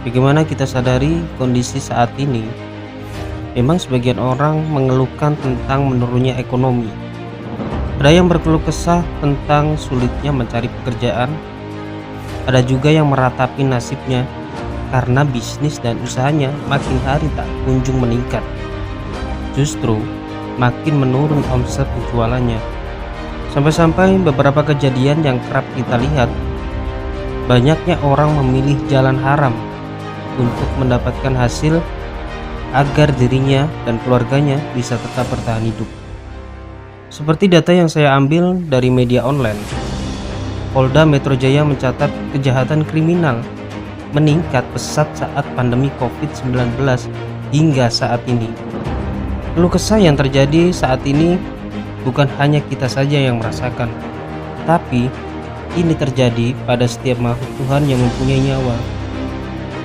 Bagaimana kita sadari kondisi saat ini? Memang sebagian orang mengeluhkan tentang menurunnya ekonomi. Ada yang berkeluh kesah tentang sulitnya mencari pekerjaan. Ada juga yang meratapi nasibnya karena bisnis dan usahanya makin hari tak kunjung meningkat. Justru makin menurun omset penjualannya. Sampai-sampai beberapa kejadian yang kerap kita lihat, banyaknya orang memilih jalan haram untuk mendapatkan hasil agar dirinya dan keluarganya bisa tetap bertahan hidup. Seperti data yang saya ambil dari media online, Polda Metro Jaya mencatat kejahatan kriminal meningkat pesat saat pandemi COVID-19 hingga saat ini. Keluh kesah yang terjadi saat ini bukan hanya kita saja yang merasakan, tapi ini terjadi pada setiap makhluk Tuhan yang mempunyai nyawa.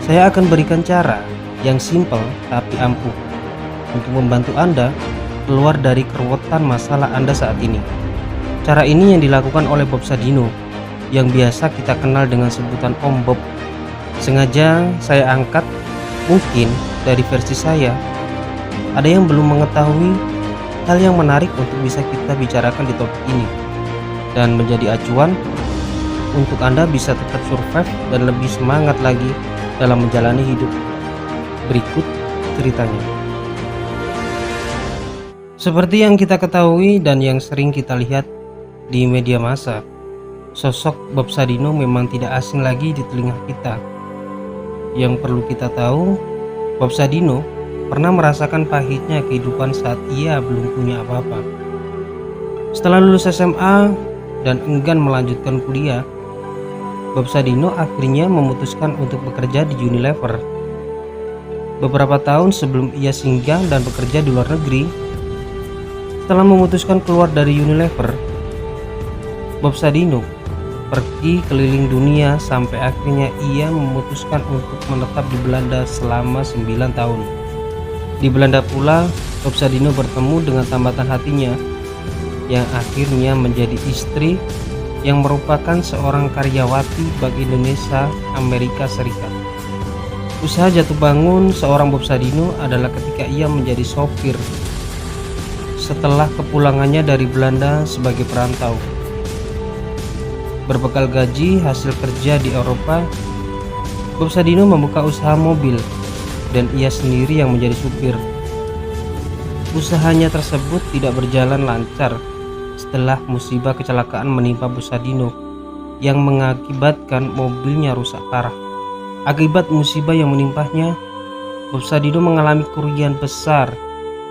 Saya akan berikan cara yang simpel tapi ampuh untuk membantu Anda keluar dari keruwetan masalah Anda saat ini. Cara ini yang dilakukan oleh Bob Sadino yang biasa kita kenal dengan sebutan Om Bob. Sengaja saya angkat mungkin dari versi saya. Ada yang belum mengetahui hal yang menarik untuk bisa kita bicarakan di topik ini dan menjadi acuan untuk Anda bisa tetap survive dan lebih semangat lagi dalam menjalani hidup. Berikut ceritanya. Seperti yang kita ketahui dan yang sering kita lihat di media massa, sosok Bob Sadino memang tidak asing lagi di telinga kita. Yang perlu kita tahu, Bob Sadino pernah merasakan pahitnya kehidupan saat ia belum punya apa-apa. Setelah lulus SMA dan enggan melanjutkan kuliah, Bob Sadino akhirnya memutuskan untuk bekerja di Unilever. Beberapa tahun sebelum ia singgah dan bekerja di luar negeri, setelah memutuskan keluar dari Unilever, Bob Sadino pergi keliling dunia sampai akhirnya ia memutuskan untuk menetap di Belanda selama 9 tahun. Di Belanda pula, Bob Sadino bertemu dengan tambatan hatinya yang akhirnya menjadi istri yang merupakan seorang karyawati Bank Indonesia Amerika Serikat. Usaha jatuh bangun seorang Bob Sadino adalah ketika ia menjadi sopir setelah kepulangannya dari Belanda sebagai perantau. Berbekal gaji hasil kerja di Eropa, Bob Sadino membuka usaha mobil dan ia sendiri yang menjadi supir. Usahanya tersebut tidak berjalan lancar setelah musibah kecelakaan menimpa Bob Sadino yang mengakibatkan mobilnya rusak parah. Akibat musibah yang menimpanya, Bob Sadino mengalami kerugian besar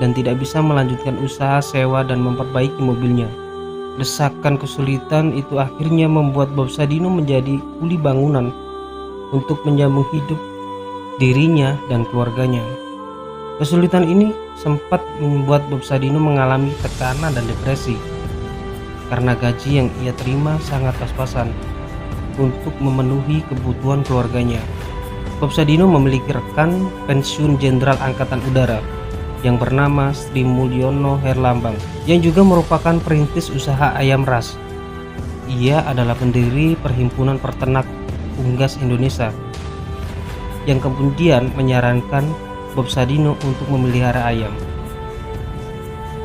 dan tidak bisa melanjutkan usaha sewa dan memperbaiki mobilnya. Desakan kesulitan itu akhirnya membuat Bob Sadino menjadi kuli bangunan untuk menyambung hidup dirinya dan keluarganya. Kesulitan ini sempat membuat Bob Sadino mengalami tekanan dan depresi karena gaji yang ia terima sangat pas-pasan untuk memenuhi kebutuhan keluarganya. Bob Sadino memiliki rekan pensiun Jenderal Angkatan Udara yang bernama Sri Mulyono Herlambang yang juga merupakan perintis usaha ayam ras. Ia adalah pendiri Perhimpunan Peternak Unggas Indonesia yang kemudian menyarankan Bob Sadino untuk memelihara ayam.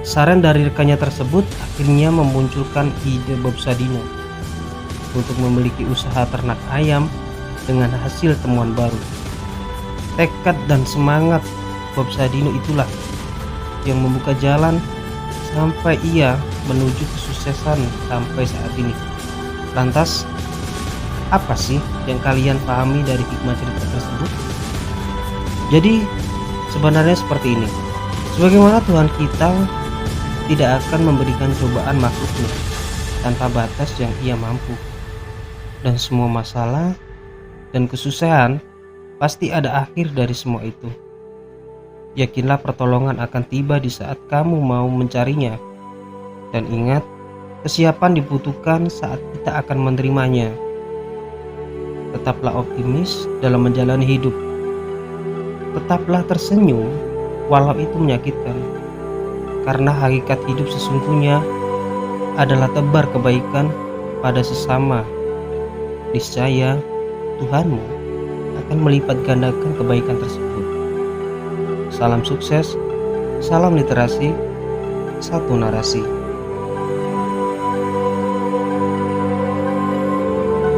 Saran dari rekannya tersebut akhirnya memunculkan ide Bob Sadino untuk memiliki usaha ternak ayam dengan hasil temuan baru. Tekad dan semangat Bob Sadino itulah yang membuka jalan sampai ia menuju kesuksesan sampai saat ini. Lantas, apa sih yang kalian pahami dari hikmah cerita tersebut? Jadi sebenarnya seperti ini. Sebagaimana Tuhan kita tidak akan memberikan cobaan makhluknya tanpa batas yang ia mampu. Dan semua masalah dan kesusahan pasti ada akhir dari semua itu. Yakinlah pertolongan akan tiba di saat kamu mau mencarinya. Dan ingat, kesiapan dibutuhkan saat kita akan menerimanya. Tetaplah optimis dalam menjalani hidup. Tetaplah tersenyum walau itu menyakitkan. Karena hakikat hidup sesungguhnya adalah tebar kebaikan pada sesama. Niscaya Tuhanmu akan melipat gandakan kebaikan tersebut. Salam sukses, salam literasi, satu narasi.